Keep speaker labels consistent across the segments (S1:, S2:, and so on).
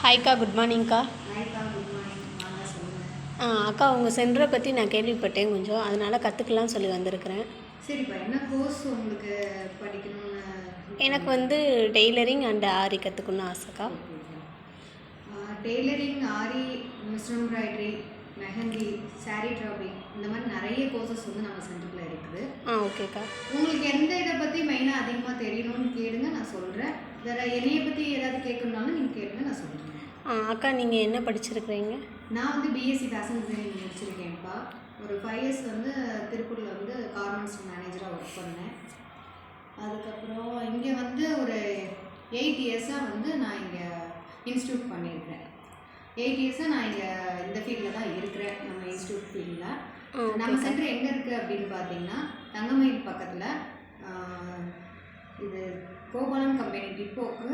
S1: ஹாய்க்கா, good மார்னிங்க்கா.
S2: ஹாய்க்கா, good morning. வாங்க சொல்லுங்கள்.
S1: அக்கா, உங்கள் சென்டரை பற்றி நான் கேள்விப்பட்டேன் கொஞ்சம், அதனால் கற்றுக்கலான்னு சொல்லி வந்திருக்கிறேன்.
S2: சரிப்பா, என்ன கோர்ஸ் உங்களுக்கு படிக்கணும்னு?
S1: எனக்கு வந்து டெய்லரிங் அண்ட் ஆரி கற்றுக்கணும்னு ஆசைக்கா.
S2: Tailoring, aari, machine embroidery, mehndi, sari draping, இந்த மாதிரி நிறைய கோர்சஸ் வந்து நம்ம சென்டரில் இருக்குது.
S1: ஓகேக்கா.
S2: உங்களுக்கு எந்த இதை பற்றி மெயினாக அதிகமாக தெரியணும்னு கேளுங்க, நான் சொல்கிறேன். வேறு என்னையை பற்றி ஏதாவது கேட்கணுன்னாலும் நீங்கள் கேளுங்க, நான் சொல்கிறேன்.
S1: அக்கா, நீங்கள் என்ன படிச்சிருக்கிறீங்க?
S2: நான் வந்து பிஎஸ்சி ஃபேஷன் டிசைனிங் முடிச்சிருக்கேன்ப்பா. ஒரு 5 இயர்ஸ் வந்து திருப்பூரில் வந்து கார்மெண்ட்ஸ் மேனேஜராக ஒர்க் பண்ணேன். அதுக்கப்புறம் இங்கே வந்து ஒரு 8 இயர்ஸாக வந்து நான் இங்கே இன்ஸ்டியூட் பண்ணியிருக்கிறேன். 8 இயர்ஸாக நான் இங்கே இந்த ஃபீல்டில் தான் இருக்கிறேன், நம்ம இன்ஸ்டியூட் ஃபீல்டில். நம்ம சென்டர் எங்கே இருக்குது அப்படின்னு பார்த்தீங்கன்னா, தங்கமயில் பக்கத்தில் இது கோபாலன் கம்பெனி டிப்போக்கு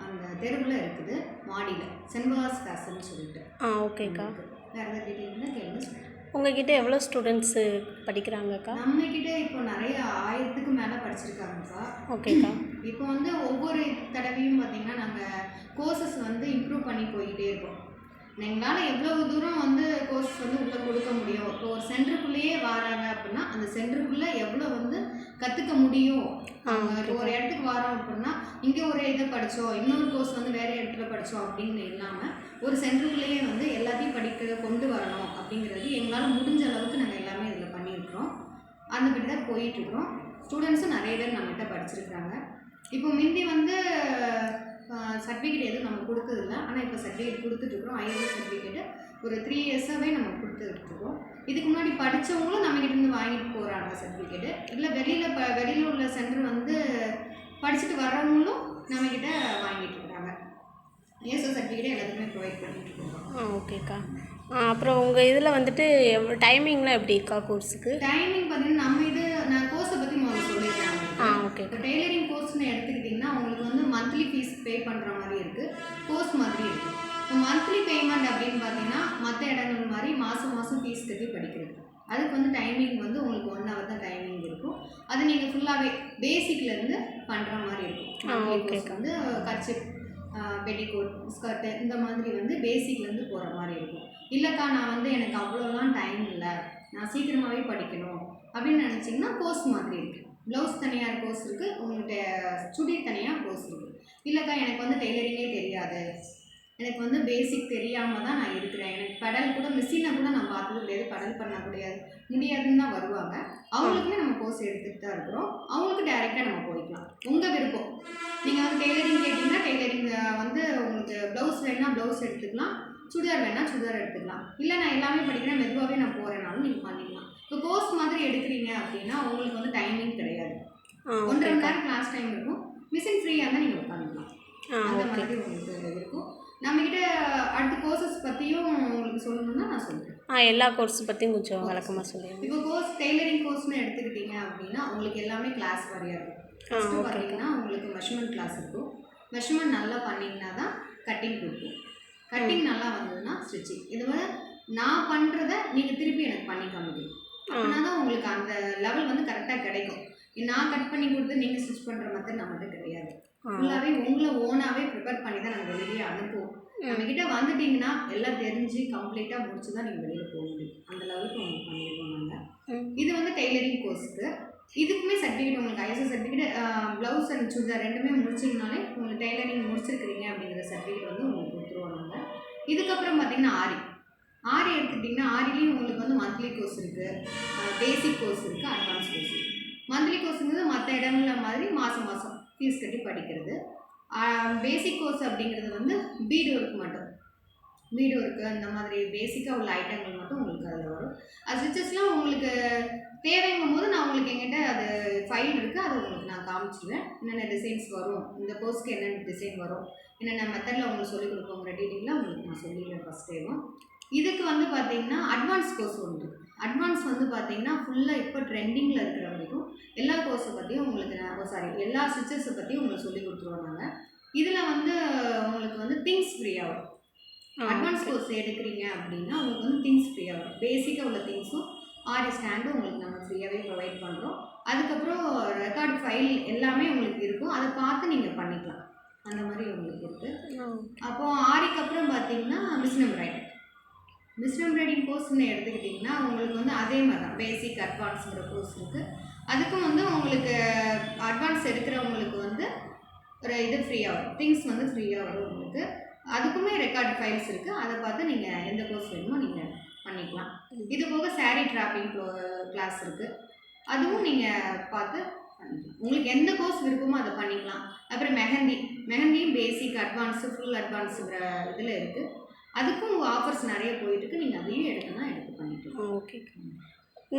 S2: அந்த தெருவில் இருக்குது, மாடியில் சென்பாஸ் ஃபேஷன் சொல்லிட்டு.
S1: ஓகேக்கா.
S2: வேறு ஏதாவது டீட்டெயில்னா கேளுங்க.
S1: உங்ககிட்ட எவ்வளோ ஸ்டூடெண்ட்ஸு படிக்கிறாங்கக்கா?
S2: நம்மக்கிட்ட இப்போ நிறைய 1000க்கு மேலே படிச்சிருக்காங்கக்கா.
S1: ஓகேக்கா.
S2: இப்போ வந்து ஒவ்வொரு தடவையும் பார்த்திங்கன்னா நாங்கள் கோர்சஸ் வந்து இம்ப்ரூவ் பண்ணி போய்கிட்டே இருக்கோம். எங்களால் எவ்வளோ தூரம் வந்து கோர்ஸ் வந்து உள்ளே கொடுக்க முடியும். இப்போ ஒரு சென்டருக்குள்ளேயே வராங்க அப்படின்னா அந்த சென்டருக்குள்ளே எவ்வளோ வந்து கற்றுக்க முடியும். இப்போ ஒரு இடத்துக்கு வரோம் அப்படின்னா இங்கே ஒரு இதை படித்தோம், இன்னொரு கோர்ஸ் வந்து வேறு இடத்துல படித்தோம் அப்படின்னு இல்லாமல் ஒரு சென்டருக்குள்ளேயே வந்து எல்லாத்தையும் படிக்க கொண்டு வரணும் அப்படிங்கிறது எங்களால் முடிஞ்ச அளவுக்கு நாங்கள் எல்லாமே இதில் பண்ணியிருக்கிறோம். அந்தபடி தான் போயிட்டுருக்குறோம். ஸ்டூடெண்ட்ஸும் நிறைய பேர் நம்மகிட்ட படிச்சிருக்கிறாங்க. இப்போ முந்தி வந்து சர்டிஃபிகேட் எதுவும் நம்ம கொடுத்ததில்ல, ஆனால் இப்போ சர்டிஃபிகேட் கொடுத்துட்ருக்குறோம். ஐஎல்எஸ் சர்டிஃபிகேட்டு ஒரு 3 இயர்ஸாகவே நம்ம கொடுத்துட்ருக்கோம். இதுக்கு முன்னாடி படித்தவங்களும் நம்மகிட்டேருந்து வாங்கிட்டு போகிறாங்க சர்டிஃபிகேட்டு. இல்லை வெளியில் உள்ள சென்டர் வந்து படிச்சுட்டு வர்றவங்களும் நம்மக்கிட்ட வாங்கிட்டு இருக்கிறாங்க. ஐஎஸ்ஓ சர்டிஃபிகேட் எல்லாத்துக்குமே ப்ரொவைட் பண்ணிட்டுருக்கோம்.
S1: ஓகேக்கா. அப்புறம் உங்கள் இதில் வந்துட்டு டைமிங்லாம் எப்படி இருக்கா கோர்ஸுக்கு?
S2: டைமிங் பார்த்தீங்கன்னா நான் கோர்ஸை பற்றி முதல்ல சொல்லிடுறேன்.
S1: ஓகே.
S2: இப்போ டெய்லரிங் கோர்ஸ்னு எடுத்துக்கிட்டிங்கன்னா உங்களுக்கு வந்து மந்த்லி ஃபீஸ் பே பண்ணுற மாதிரி இருக்குது, கோர்ஸ் மாதிரி இருக்குது. இப்போ மந்த்லி பேமெண்ட் அப்படின்னு பார்த்தீங்கன்னா மற்ற இடங்கள் மாதிரி மாதம் ஃபீஸ் கட்டி படிக்கிறது. அதுக்கு வந்து டைமிங் வந்து உங்களுக்கு 1 hour தான் டைமிங் இருக்கும். அது நீங்கள் ஃபுல்லாகவே பேசிக்லேருந்து பண்ணுற மாதிரி இருக்கும். கோர்ஸ் வந்து கர்ச்சிப், பெட்டிகோட், ஸ்கர்ட்டு இந்த மாதிரி வந்து பேசிக்லேருந்து போகிற மாதிரி இருக்கும். இல்லைக்கா, நான் வந்து எனக்கு அவ்வளோலாம் டைம் இல்லை, நான் சீக்கிரமாகவே படிக்கணும் அப்படின்னு நினச்சிங்கன்னா கோர்ஸ் மாதிரி இருக்குது. ப்ளவுஸ் தனியாக கோர்ஸ் இருக்குது, உங்கள்கிட்ட சுடி தனியாக கோர்ஸ் இருக்குது. இல்லைக்கா, எனக்கு வந்து டெய்லரிங்கே தெரியாது, எனக்கு வந்து பேசிக் தெரியாமல் தான் நான் இருக்கிறேன், எனக்கு பெடல் கூட மிஷினை கூட நான் பார்த்தது கிடையாது, பெடல் பண்ண முடியாதுன்னு தான் வருவாங்க. அவங்களுக்குமே நம்ம கோர்ஸ் எடுத்துகிட்டு தான் இருக்கிறோம். அவங்களுக்கு டைரெக்டாக நம்ம போய்க்கலாம், உங்கள் விருப்பம். நீங்கள் வந்து டெய்லரிங் கேட்டிங்கன்னா டெய்லரிங் வந்து உங்களுக்கு ப்ளவுஸ் வேணுன்னா ப்ளவுஸ் எடுத்துக்கலாம், சுடிதார் வேணால் சுடிதார் எடுத்துக்கலாம். இல்லை நான் எல்லாமே படிக்கிறேன், மெதுவாகவே நான் போகிறேனாலும் நீங்கள் பண்ணிக்கலாம். இப்போ கோர்ஸ் மாதிரி எடுக்கிறீங்க அப்படின்னா உங்களுக்கு வந்து டைமிங் கிடையாது. 1.5 மணி நேரம் கிளாஸ் டைம் இருக்கும். மிஷின் ஃப்ரீயாக இருந்தால் நீங்கள் உட்காந்துக்கலாம், அந்த மாதிரி உங்களுக்கு இருக்கும். நம்மக்கிட்ட அடுத்த கோர்சஸ் பற்றியும் உங்களுக்கு சொல்லணும்னா நான் சொல்கிறேன்.
S1: எல்லா கோர்ஸ் பற்றியும் கொஞ்சம் விளக்கமாக சொல்லுங்கள்.
S2: இப்போ டெய்லரிங் கோர்ஸ்னு எடுத்துக்கிட்டீங்க அப்படின்னா உங்களுக்கு எல்லாமே கிளாஸ் வரையாக இருக்கும். ஃபஸ்ட்டு பார்த்தீங்கன்னா உங்களுக்கு மெஷர்மெண்ட் கிளாஸ் இருக்கும். மெஷர்மெண்ட் நல்லா பண்ணிங்கன்னா தான் கட்டிங் கொடுக்கும். கட்டிங் நல்லா வந்ததுன்னா ஸ்டிச்சிங். இது வந்து நான் பண்ணுறத நீங்கள் திருப்பி எனக்கு பண்ணி காமிக்கணும். அப்படின்னா தான் உங்களுக்கு அந்த லெவல் வந்து கரெக்டாக கிடைக்கும். நான் கட் பண்ணி கொடுத்து நீங்கள் ஸ்டிச் பண்ணுற மெத்தட் நம்மகிட்ட கிடையாது. ஃபுல்லாகவே உங்களை ஓனாகவே ப்ரிப்பேர் பண்ணி தான் நாங்கள் வெளியே அனுப்புவோம். நம்மக்கிட்ட வந்துட்டிங்கன்னா எல்லாம் தெரிஞ்சு கம்ப்ளீட்டாக முடிச்சு தான் நீங்கள் வெளியில் போக முடியும். அந்த லெவலுக்கு உங்களுக்கு பண்ணிடுவோம் நாங்கள். இது வந்து டெய்லரிங் கோர்ஸுக்கு. இதுக்குமே சர்டிஃபிகேட் உங்களுக்கு ISO certificate, blouse and churidar ரெண்டுமே முடிச்சிங்கனாலே உங்களுக்கு டெய்லரிங் முடிச்சிருக்கிறீங்க அப்படிங்கிற சர்டிஃபிகேட் வந்து உங்களுக்கு கொடுத்துருவோம் நாங்கள். இதுக்கப்புறம் பார்த்தீங்கன்னா ஆரி எடுத்துக்கிட்டிங்கன்னா ஆரிலையும் உங்களுக்கு வந்து மந்த்லி கோர்ஸ் இருக்குது, பேசிக் கோர்ஸ் இருக்குது, அட்வான்ஸ் கோர்ஸ் இருக்குது. மந்த்லி கோர்ஸுங்கிறது மற்ற இடங்களில் மாதிரி மாதம் ஃபீஸ் கட்டி படிக்கிறது. பேசிக் கோர்ஸ் அப்படிங்கிறது வந்து பீடு ஒர்க் மட்டும், பீடு ஒர்க்கு அந்த மாதிரி பேசிக்காக உள்ள ஐட்டங்கள் மட்டும் உங்களுக்கு அதில் வரும். அது ஸ்டிச்சஸ்லாம் உங்களுக்கு தேவைங்கும் போது நான் உங்களுக்கு எங்கிட்ட அது ஃபைல் இருக்குது, அது உங்களுக்கு நான் காமிச்சிடுவேன். என்னென்ன டிசைன்ஸ் வரும், இந்த கோர்ஸ்க்கு என்னென்ன டிசைன் வரும், என்னென்ன மெத்தடில் உங்களுக்கு சொல்லிக் கொடுப்போங்கிற டீட்டெயிலாக உங்களுக்கு நான் சொல்லிடுவேன் ஃபஸ்ட் டைமும். இதுக்கு வந்து பார்த்தீங்கன்னா அட்வான்ஸ் கோர்ஸ் உண்டு. அட்வான்ஸ் வந்து பார்த்தீங்கன்னா ஃபுல்லாக இப்போ ட்ரெண்டிங்கில் இருக்கிற வரைக்கும் எல்லா கோர்ஸை பற்றியும் உங்களுக்கு எல்லா ஸ்டிச்சஸை பற்றியும் உங்களுக்கு சொல்லி கொடுத்துருவோம் நாங்கள். இதில் வந்து உங்களுக்கு வந்து திங்ஸ் ஃப்ரீயாக வரும். அட்வான்ஸ் கோர்ஸ் எடுக்கிறீங்க அப்படின்னா உங்களுக்கு வந்து திங்ஸ் ஃப்ரீயாக வரும். பேசிக்காக உள்ள திங்ஸும் ஆரி ஸ்டாண்டும் உங்களுக்கு நம்ம ஃப்ரீயாகவே ப்ரொவைட் பண்ணுறோம். அதுக்கப்புறம் ரெக்கார்டு ஃபைல் எல்லாமே உங்களுக்கு இருக்கும், அதை பார்த்து நீங்கள் பண்ணிக்கலாம். அந்த மாதிரி உங்களுக்கு இருக்குது.
S1: ஆ.
S2: அப்போது ஆரிக்கு அப்புறம் பார்த்தீங்கன்னா மிஷின் எம்ப்ராய்டிங். மிஷின் எம்ப்ராய்டிங் கோர்ஸ்ன்னு எடுத்துக்கிட்டிங்கன்னா உங்களுக்கு வந்து அதே மாதிரி தான் பேசிக் அட்வான்ஸுங்கிற கோர்ஸ் இருக்குது. அதுக்கும் வந்து உங்களுக்கு அட்வான்ஸ் எடுக்கிறவங்களுக்கு வந்து ஒரு இது ஃப்ரீயாக வரும், திங்ஸ் வந்து ஃப்ரீயாக வரும் உங்களுக்கு. அதுக்குமே ரெக்கார்டு ஃபைல்ஸ் இருக்குது. அதை பார்த்து நீங்கள் எந்த கோர்ஸ் வேணுமோ நீங்கள் பண்ணிக்கலாம். இது போக சாரீ ட்ராப்பிங் கிளாஸ் இருக்குது. அதுவும் நீங்கள் பார்த்து பண்ணிக்கலாம். உங்களுக்கு எந்த கோர்ஸ் விருப்பமோ அதை பண்ணிக்கலாம். அப்புறம் மெஹந்தியும் பேசிக் அட்வான்ஸு ஃபுல் அட்வான்ஸுங்கிற இதில் இருக்குது. அதுக்கும் ஆஃபர்ஸ் நிறைய போயிட்டுருக்கு. நீங்கள் அதையும் எடுக்கணும்னா எடுத்து பண்ணிக்கலாம்.
S1: ஓகே.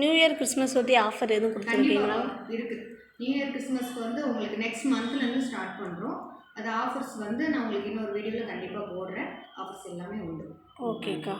S1: நியூ இயர் கிறிஸ்மஸ் பற்றி ஆஃபர் எதுவும் கொடுத்துருக்கீங்களா?
S2: இருக்குது. நியூ இயர் கிறிஸ்மஸ்க்கு வந்து உங்களுக்கு நெக்ஸ்ட் மந்த்லேருந்து ஸ்டார்ட் பண்ணுறோம். அது ஆஃபர்ஸ் வந்து நான் உங்களுக்கு இன்னொரு வீடியோவில் கண்டிப்பாக போடுறேன். ஆஃபர்ஸ் எல்லாமே உண்டு.
S1: ஓகேக்கா.